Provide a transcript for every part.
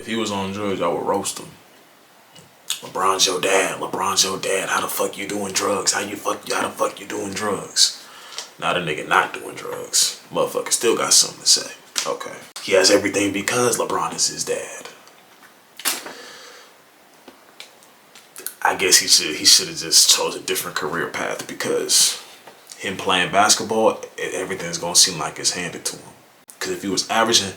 If he was on drugs, I would roast him. LeBron's your dad. LeBron's your dad. How the fuck you doing drugs? How the fuck you doing drugs? Now the nigga not doing drugs. Motherfucker still got something to say. Okay. He has everything because LeBron is his dad. I guess he should have just chose a different career path, because him playing basketball, everything's gonna seem like it's handed to him. Because if he was averaging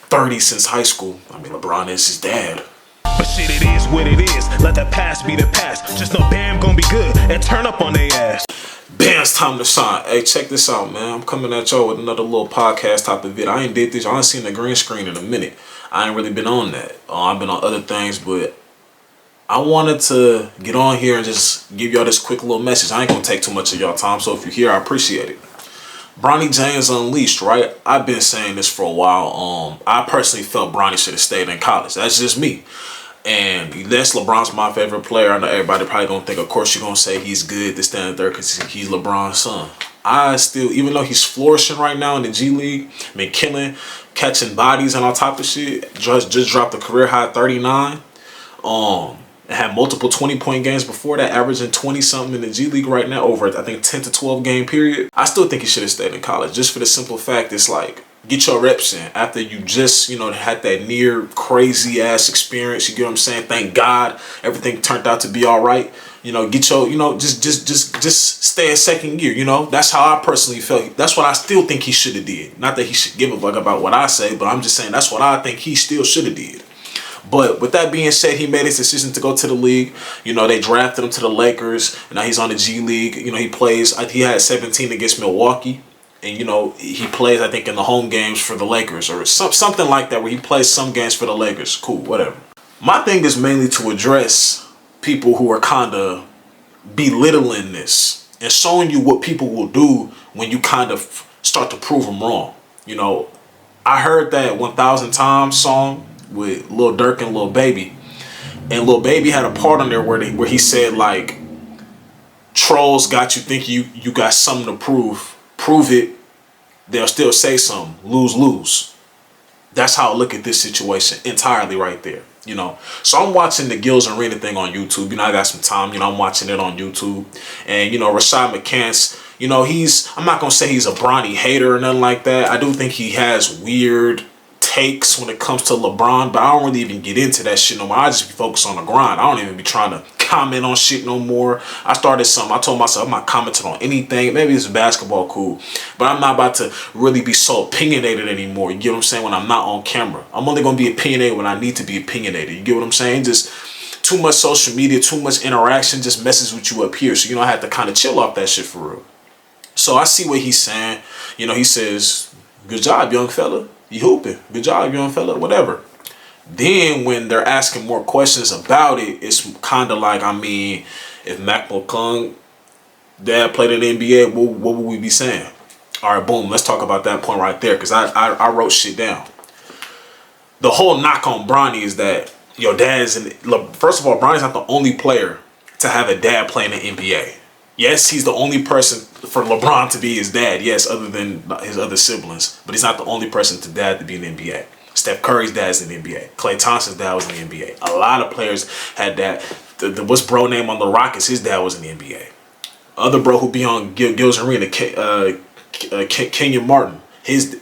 30 since high school, I mean, LeBron is his dad. But shit, it is what it is. Let the past be the past. Just know Bam gonna be good and turn up on their ass. Bam's time to shine. Hey, check this out, man. I'm coming at y'all with another little podcast type of video. I ain't did this. I ain't seen the green screen in a minute. I ain't really been on that. I've been on other things, but I wanted to get on here and just give y'all this quick little message. I ain't gonna take too much of y'all time, so if you're here, I appreciate it. Bronny James unleashed, right? I've been saying this for a while. I personally felt Bronny should have stayed in college. That's just me. And yes, LeBron's my favorite player. I know everybody probably gonna think, of course, you're gonna say he's good, this, that, and third, because he's LeBron's son. I still, even though he's flourishing right now in the G League, been killing, catching bodies and all type of shit, just dropped a career high 39. And had multiple 20-point games before that, averaging 20-something in the G League right now, over, I think, 10 to 12 game period. I still think he should have stayed in college, just for the simple fact, it's like, get your reps in after you just, had that near crazy ass experience. You get what I'm saying? Thank God everything turned out to be all right. Get your, just stay a second year. That's how I personally felt. That's what I still think he should have did. Not that he should give a fuck about what I say, but I'm just saying that's what I think he still should have did. But with that being said, he made his decision to go to the league. They drafted him to the Lakers. And now he's on the G League. He plays. He had 17 against Milwaukee. And, he plays, I think, in the home games for the Lakers. Or something like that, where he plays some games for the Lakers. Cool, whatever. My thing is mainly to address people who are kind of belittling this. And showing you what people will do when you kind of start to prove them wrong. I heard that 1,000 Times song with Lil Durk and Lil Baby, and Lil Baby had a part on there where he said, like, trolls got you think you got something to prove it, they'll still say something, lose. That's how I look at this situation entirely right there. So I'm watching the Gills Arena thing on YouTube. I got some time, I'm watching it on YouTube. And Rashad McCants, I'm not gonna say he's a Bronny hater or nothing like that. I do think he has weird takes when it comes to LeBron, but I don't really even get into that shit no more. I just be focused on the grind. I don't even be trying to comment on shit no more. I started something. I told myself I'm not commenting on anything. Maybe it's basketball, cool, but I'm not about to really be so opinionated anymore. You get what I'm saying? When I'm not on camera, I'm only gonna be opinionated when I need to be opinionated. You get what I'm saying? Just too much social media, too much interaction just messes with you up here. So I had to kind of chill off that shit for real. So I see what he's saying. He says, "Good job, young fella. You hooping. Good job, young fella," whatever. Then when they're asking more questions about it, it's kind of like, if Mac McClung dad played in the NBA, what would we be saying? All right, boom. Let's talk about that point right there, because I wrote shit down. The whole knock on Bronny is that your dad's first of all, Bronny's not the only player to have a dad playing in the NBA. Yes, he's the only person for LeBron to be his dad. Yes, other than his other siblings. But he's not the only person to dad to be in the NBA. Steph Curry's dad's in the NBA. Klay Thompson's dad was in the NBA. A lot of players had that. What's bro name on the Rockets? His dad was in the NBA. Other bro who be on Gills Arena, Kenyon Martin. His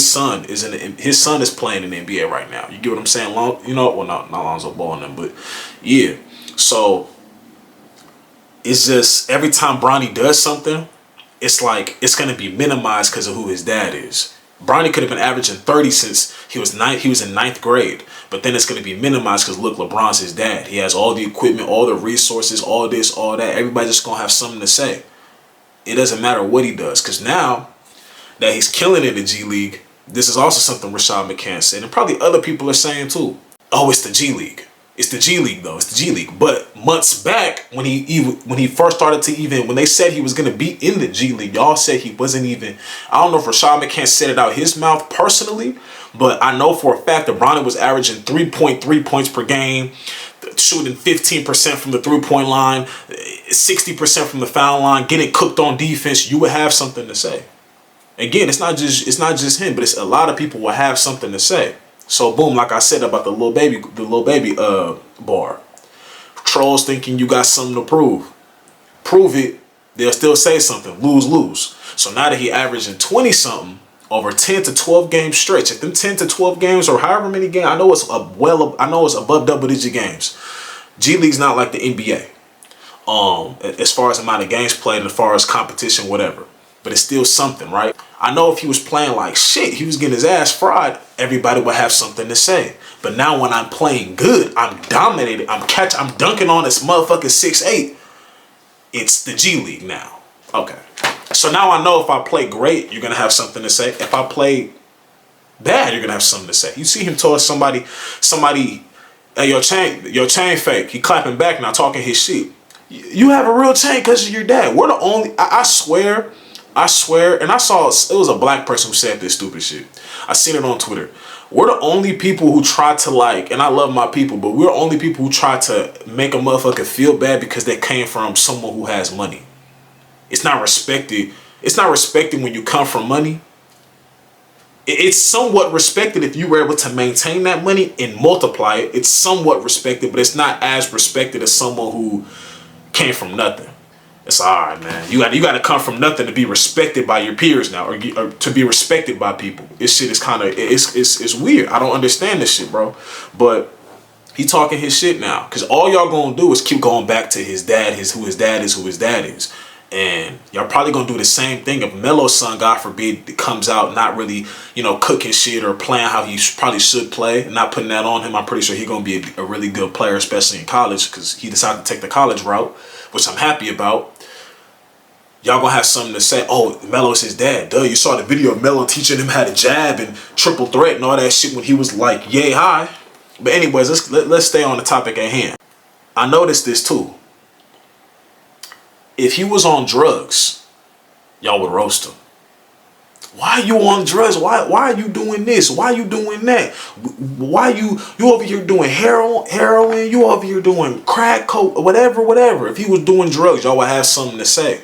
son is playing in the NBA right now. You get what I'm saying? Not Lonzo Ball and them, but yeah. So it's just every time Bronny does something, it's like it's gonna be minimized because of who his dad is. Bronny could have been averaging 30 since he was in ninth grade, but then it's gonna be minimized because look, LeBron's his dad. He has all the equipment, all the resources, all this, all that. Everybody's just gonna have something to say. It doesn't matter what he does, because now that he's killing in the G League, this is also something Rashad McCants said, and probably other people are saying too. Oh, it's the G League. It's the G League though. It's the G League. But months back, when he first started to when they said he was gonna be in the G League, y'all said he wasn't even. I don't know if Rashad McCants said it out his mouth personally, but I know for a fact that Bronny was averaging 3.3 points per game, shooting 15% from the 3-point line, 60% from the foul line, getting cooked on defense. You would have something to say. Again, it's not just him, but it's a lot of people will have something to say. So boom, like I said about the little baby bar. Trolls thinking you got something to prove. Prove it, they'll still say something. Lose, lose. So now that he averaging 20 something over 10 to 12 game stretch, if them 10 to 12 games or however many games, I know it's above double digit games. G League's not like the NBA. As far as amount of games played, as far as competition, whatever. But it's still something, right? I know if he was playing like shit, he was getting his ass fried, everybody would have something to say. But now when I'm playing good, I'm dominating, I'm dunking on this motherfucking 6'8". It's the G League now. Okay. So now I know if I play great, you're gonna have something to say. If I play bad, you're gonna have something to say. You see him told somebody, hey, your chain fake. He clapping back now, talking his shit. You have a real chain because of your dad. We're the only, I swear, and I saw, it was a black person who said this stupid shit. I seen it on Twitter. We're the only people who try to like, and I love my people, but we're the only people who try to make a motherfucker feel bad because they came from someone who has money. It's not respected. It's not respected when you come from money. It's somewhat respected if you were able to maintain that money and multiply it. It's somewhat respected, but it's not as respected as someone who came from nothing. It's all right, man. You got to come from nothing to be respected by your peers now, or to be respected by people. This shit is kind of it's weird. I don't understand this shit, bro. But he talking his shit now, because all y'all gonna do is keep going back to his dad, who his dad is. And y'all probably gonna do the same thing if Melo's son, God forbid, comes out not really, cooking shit or playing how he probably should play. Not putting that on him. I'm pretty sure he's gonna be a really good player, especially in college, because he decided to take the college route, which I'm happy about. Y'all gonna have something to say. Oh, Melo's his dad. Duh, you saw the video of Melo teaching him how to jab and triple threat and all that shit when he was like yay high. But anyways, let's stay on the topic at hand. I noticed this too. If he was on drugs, y'all would roast him. Why are you on drugs? Why are you doing this? Why are you doing that? Why you over here doing heroin? You over here doing crack, coke, whatever. If he was doing drugs, y'all would have something to say.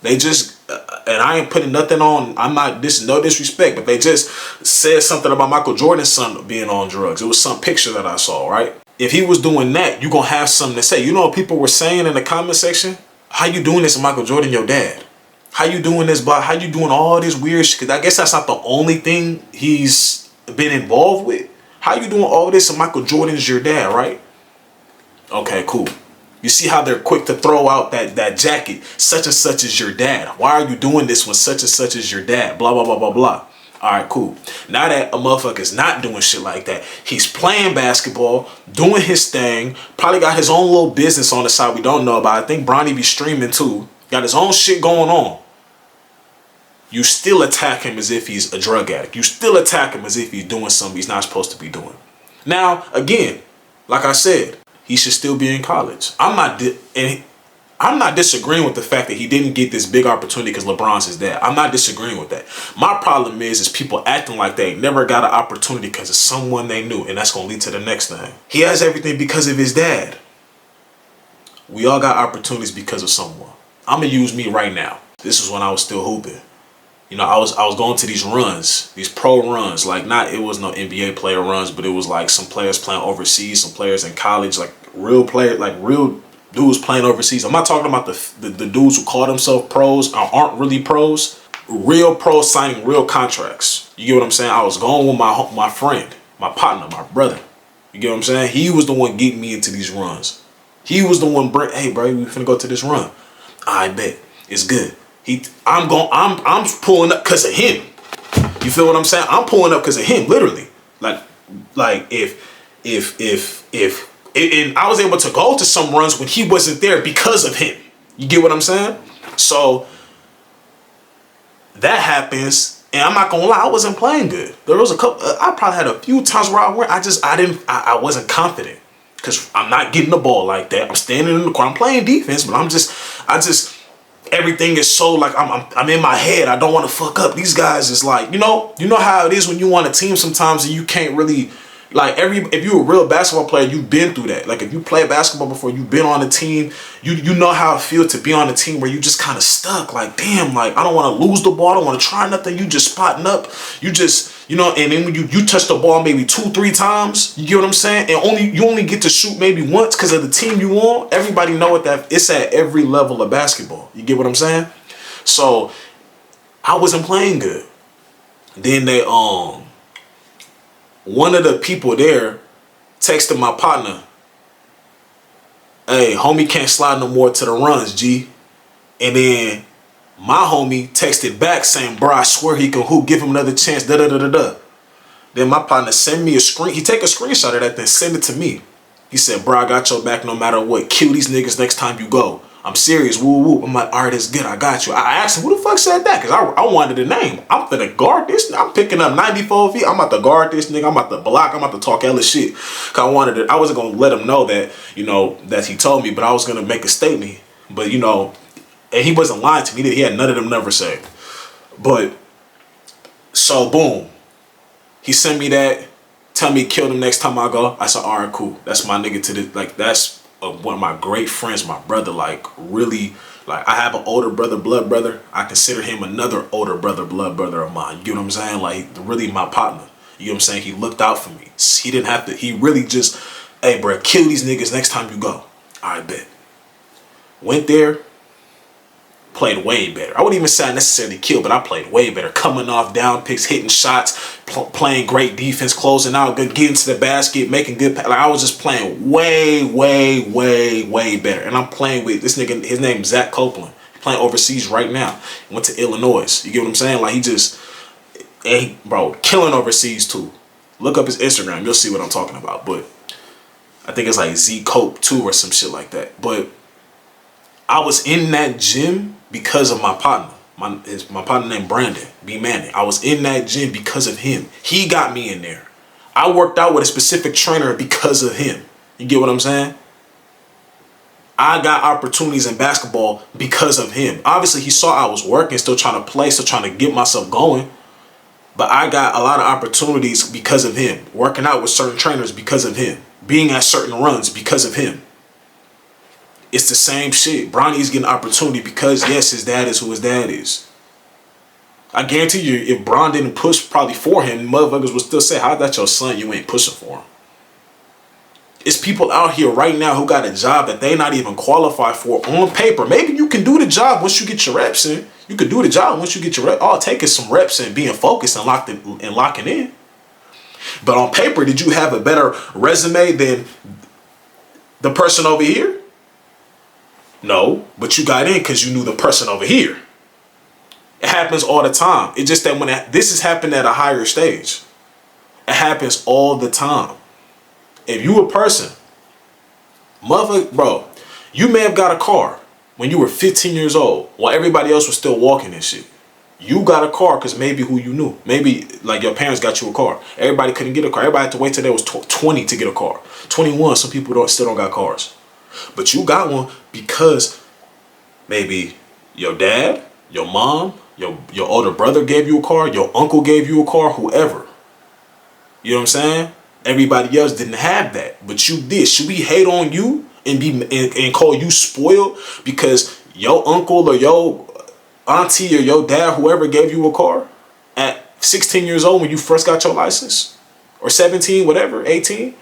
They just, and I ain't putting nothing on, I'm not, no disrespect, but they just said something about Michael Jordan's son being on drugs. It was some picture that I saw, right? If he was doing that, you gonna have something to say. You know what people were saying in the comment section? How you doing this with Michael Jordan, your dad? How you doing this, but how you doing all this weird shit? Because I guess that's not the only thing he's been involved with. How you doing all this and Michael Jordan's your dad, right? Okay, cool. You see how they're quick to throw out that jacket. Such and such is your dad. Why are you doing this when such and such is your dad? Blah, blah, blah, blah, blah. All right, cool. Now that a motherfucker's not doing shit like that, he's playing basketball, doing his thing, probably got his own little business on the side we don't know about. I think Bronny be streaming too. Got his own shit going on. You still attack him as if he's a drug addict. You still attack him as if he's doing something he's not supposed to be doing. Now, again, like I said, he should still be in college. I'm not disagreeing with the fact that he didn't get this big opportunity because LeBron's his dad. I'm not disagreeing with that. My problem is people acting like they never got an opportunity because of someone they knew, and that's going to lead to the next thing. He has everything because of his dad. We all got opportunities because of someone. I'm going to use me right now. This is when I was still hooping. I was going to these runs, these pro runs, it was no NBA player runs, but it was like some players playing overseas, some players in college, like real dudes playing overseas. I'm not talking about the dudes who call themselves pros or aren't really pros. Real pros signing real contracts. You get what I'm saying? I was going with my friend, my partner, my brother. You get what I'm saying? He was the one getting me into these runs. He was the one hey bro, we finna go to this run. I bet it's good. I'm pulling up because of him. You feel what I'm saying? I'm pulling up because of him, literally. Like if and I was able to go to some runs when he wasn't there because of him. You get what I'm saying? So that happens, and I'm not gonna lie, I wasn't playing good. There was a couple. I probably had a few times where I wasn't confident because I'm not getting the ball like that. I'm standing in the corner. I'm playing defense, but everything is so like I'm in my head. I don't want to fuck up. These guys is like, you know how it is when you on a team sometimes and you can't really if you're a real basketball player, you've been through that. Like if you play basketball before, you've been on a team, you know how it feels to be on a team where you just kind of stuck. Like, damn, like I don't want to lose the ball, I don't want to try nothing. You just spotting up. You just You know, and then when you touch the ball maybe 2-3 times, you get what I'm saying? And you only get to shoot maybe once because of the team you on. Everybody know what that it's at every level of basketball. You get what I'm saying? So I wasn't playing good. Then they one of the people there texted my partner, "Hey, homie can't slide no more to the runs, G." And then my homie texted back saying, "Bro, I swear he can hoop. Give him another chance." Da da da da da. Then my partner send me a screen. He take a screenshot of that, then send it to me. He said, "Bro, I got your back no matter what. Kill these niggas next time you go. I'm serious. Woo woo." I'm like, "All right, it's good. I got you." I asked him, "Who the fuck said that?" Because I wanted a name. I'm finna guard this. I'm picking up 94 feet. I'm about to guard this nigga. I'm about to block. I'm about to talk hella shit. Because I wanted it. I wasn't going to let him know that, you know, that he told me, but I was going to make a statement. But, you know, and he wasn't lying to me. He had none of them never say. But, so, boom. He sent me that. Tell me kill them next time I go. I said, all right, cool. That's my nigga to the, like, that's one of my great friends, my brother, like, really, like, I have an older brother, blood brother. I consider him another older brother, blood brother of mine. You get what I'm saying? Like, really my partner. You know what I'm saying? He looked out for me. He didn't have to, he really just, "Hey, bro, kill these niggas next time you go." I bet. Went there. Played way better. I wouldn't even say I necessarily killed, but I played way better. Coming off down picks, hitting shots, playing great defense, closing out, getting to the basket, making good. Like, I was just playing way, way, way, way better. And I'm playing with this nigga. His name is Zach Copeland. He's playing overseas right now. Went to Illinois. You get what I'm saying? Like, he just, bro, killing overseas too. Look up his Instagram. You'll see what I'm talking about. But I think it's like Z Cope 2 or some shit like that. But I was in that gym because of my partner. My partner named Brandon B. Manning. I was in that gym because of him. He got me in there. I worked out with a specific trainer because of him. You get what I'm saying? I got opportunities in basketball because of him. Obviously, he saw I was working, still trying to play, still trying to get myself going. But I got a lot of opportunities because of him. Working out with certain trainers because of him. Being at certain runs because of him. It's the same shit. Bronny's getting opportunity because, yes, his dad is who his dad is. I guarantee you, if Bron didn't push probably for him, motherfuckers would still say, "How's that your son? You ain't pushing for him." It's people out here right now who got a job that they not even qualified for on paper. Maybe you can do the job once you get your reps in. You can do the job once you get your reps. All it takes is some reps and being focused and locking in. But on paper, did you have a better resume than the person over here? No, but you got in because you knew the person over here. It happens all the time. It's just that when this has happened at a higher stage. It happens all the time. If you a person, motherfucker, bro, you may have got a car when you were 15 years old while everybody else was still walking and shit. You got a car because maybe who you knew. Maybe like your parents got you a car. Everybody couldn't get a car. Everybody had to wait till they was 20 to get a car. 21, some people still don't got cars. But you got one because maybe your dad, your mom, your older brother gave you a car, your uncle gave you a car, whoever. You know what I'm saying? Everybody else didn't have that, but you did. Should we hate on you and call you spoiled because your uncle or your auntie or your dad, whoever gave you a car at 16 years old when you first got your license? Or 17, whatever, 18?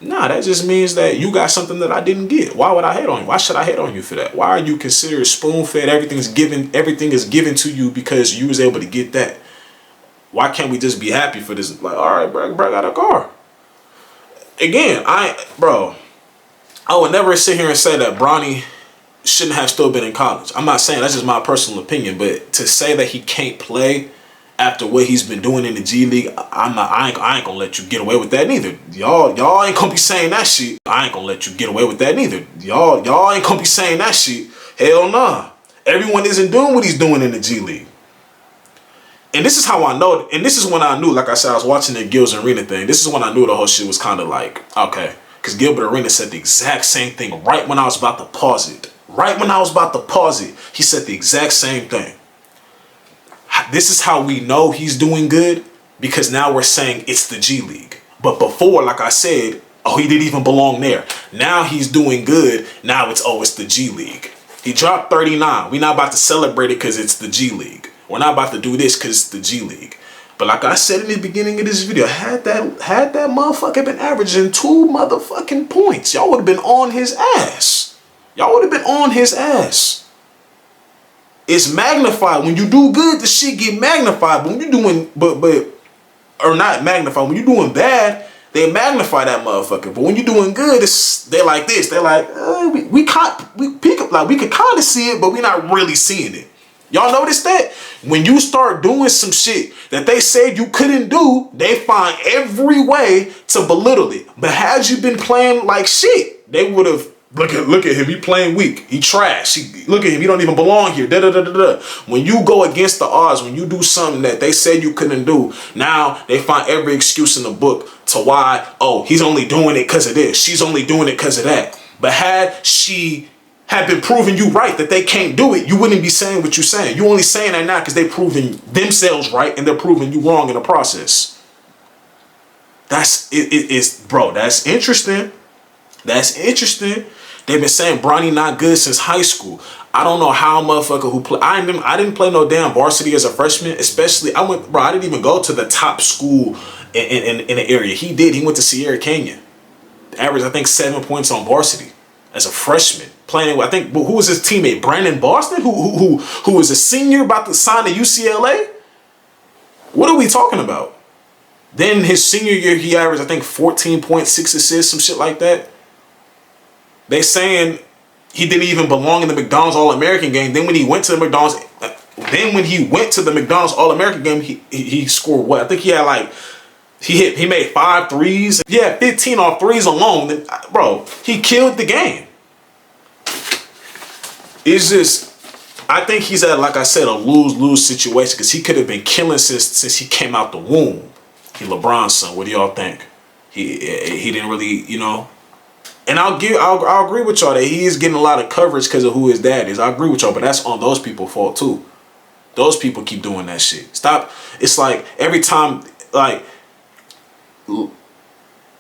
Nah, that just means that you got something that I didn't get. Why would I hate on you? Why should I hate on you for that? Why are you considered spoon-fed? Everything is given to you because you was able to get that. Why can't we just be happy for this? Like, all right, bro, got a car. Again, I would never sit here and say that Bronny shouldn't have still been in college. I'm not saying, that's just my personal opinion, but to say that he can't play after what he's been doing in the G League, I ain't gonna let you get away with that neither. Y'all ain't gonna be saying that shit. I ain't gonna let you get away with that neither. Y'all ain't gonna be saying that shit. Hell nah. Everyone isn't doing what he's doing in the G League. And this is how I know, and this is when I knew, like I said, I was watching the Gilbert Arena thing. This is when I knew the whole shit was kind of like, okay. Because Gilbert Arena said the exact same thing right when I was about to pause it. Right when I was about to pause it, he said the exact same thing. This is how we know he's doing good, because now we're saying it's the G League. But before, like I said, oh, he didn't even belong there. Now he's doing good. Now it's the G League. He dropped 39. We're not about to celebrate it because it's the G League. We're not about to do this because it's the G League. But like I said in the beginning of this video, had that motherfucker been averaging 2 motherfucking points, y'all would have been on his ass. Y'all would have been on his ass. It's magnified. When you do good, the shit get magnified. But when you doing, or not magnified, when you doing bad, they magnify that motherfucker. But when you doing good, they like this. They're like, we pick up, like we could kind of see it, but we not really seeing it. Y'all notice that? When you start doing some shit that they said you couldn't do, they find every way to belittle it. But had you been playing like shit, they would have, look at him, he playing weak. He trash. Look at him, he don't even belong here. Da, da, da, da, da. When you go against the odds, when you do something that they said you couldn't do, now they find every excuse in the book to why, oh, he's only doing it because of this. She's only doing it because of that. But had she had been proving you right that they can't do it, you wouldn't be saying what you're saying. You only saying that now because they proving themselves right and they're proving you wrong in the process. That's bro, that's interesting. That's interesting. They've been saying Bronny not good since high school. I don't know how a motherfucker who play. I didn't play no damn varsity as a freshman. Especially I didn't even go to the top school in the area. He did. He went to Sierra Canyon. Averaged I think 7 points on varsity as a freshman. Playing with, I think, who was his teammate? Brandon Boston, who was a senior about to sign to UCLA. What are we talking about? Then his senior year, he averaged I think 14.6 assists, some shit like that. They saying he didn't even belong in the McDonald's All-American game. Then when he went to the McDonald's, All-American game, he scored what? I think he had like he made 5 threes. He had 15 off threes alone. Then, bro, he killed the game. It's just, I think he's at, like I said, a lose-lose situation because he could have been killing since he came out the womb. He LeBron's son. What do y'all think? He didn't really, you know. And I'll agree with y'all that he is getting a lot of coverage because of who his dad is. I agree with y'all, but that's on those people's fault too. Those people keep doing that shit. Stop. It's like every time, like,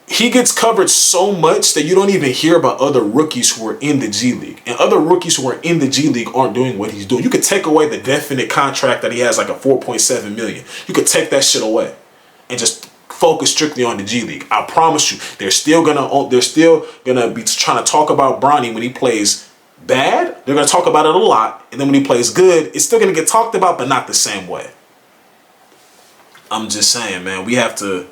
he gets covered so much that you don't even hear about other rookies who are in the G League. And other rookies who are in the G League aren't doing what he's doing. You could take away the definite contract that he has, like a $4.7 million. You could take that shit away and just focus strictly on the G League. I promise you, they're still gonna be trying to talk about Bronny when he plays bad. They're gonna talk about it a lot, and then when he plays good, it's still gonna get talked about, but not the same way. I'm just saying, man, we gotta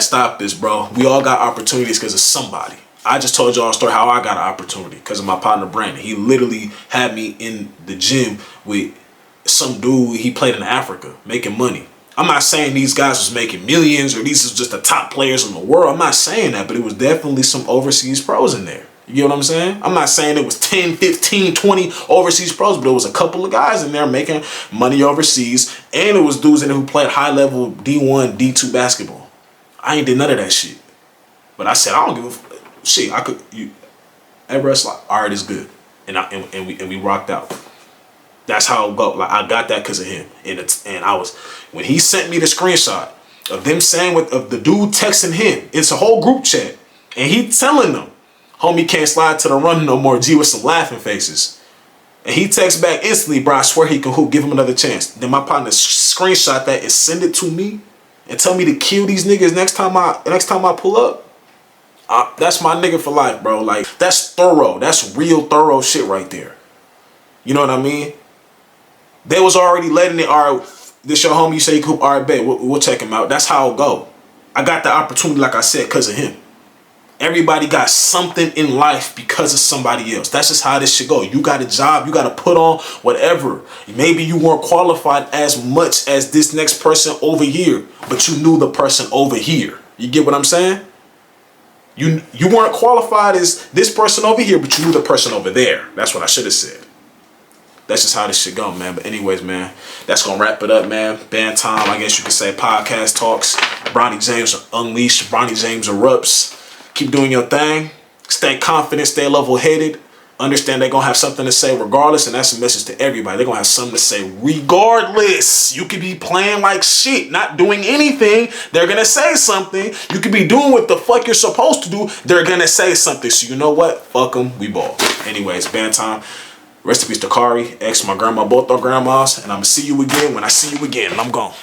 stop this, bro. We all got opportunities because of somebody. I just told y'all a story how I got an opportunity because of my partner Brandon. He literally had me in the gym with some dude he played in Africa making money. I'm not saying these guys was making millions or these was just the top players in the world. I'm not saying that, but it was definitely some overseas pros in there. You get what I'm saying? I'm not saying it was 10, 15, 20 overseas pros, but it was a couple of guys in there making money overseas. And it was dudes in there who played high level D1, D2 basketball. I ain't did none of that shit. But I said, I don't give a shit. I could, ever like, all right, it's good. And we rocked out. That's how it go. Like I got that because of him. And I was, when he sent me the screenshot of them saying of the dude texting him, it's a whole group chat, and he telling them, homie can't slide to the run no more, G, with some laughing faces. And he texts back instantly, bro, I swear he can hoop, give him another chance. Then my partner screenshot that and send it to me and tell me to kill these niggas next time I pull up. That's my nigga for life, bro. Like, that's thorough. That's real thorough shit right there. You know what I mean? They was already letting it, all right, this your homie, you say you could, all right, bet, we'll check him out. That's how it go. I got the opportunity, like I said, because of him. Everybody got something in life because of somebody else. That's just how this shit go. You got a job, you got to put on whatever. Maybe you weren't qualified as much as this next person over here, but you knew the person over here. You get what I'm saying? You weren't qualified as this person over here, but you knew the person over there. That's what I should have said. That's just how this shit go, man. But anyways, man, that's going to wrap it up, man. Band time, I guess you could say. Podcast talks. Bronny James unleashed. Bronny James erupts. Keep doing your thing. Stay confident. Stay level-headed. Understand they're going to have something to say regardless. And that's a message to everybody. They're going to have something to say regardless. You could be playing like shit, not doing anything. They're going to say something. You could be doing what the fuck you're supposed to do. They're going to say something. So you know what? Fuck them. We ball. Anyways, band time. Rest in peace to Kari, ex, my grandma, both our grandmas. And I'm going to see you again when I see you again. And I'm gone.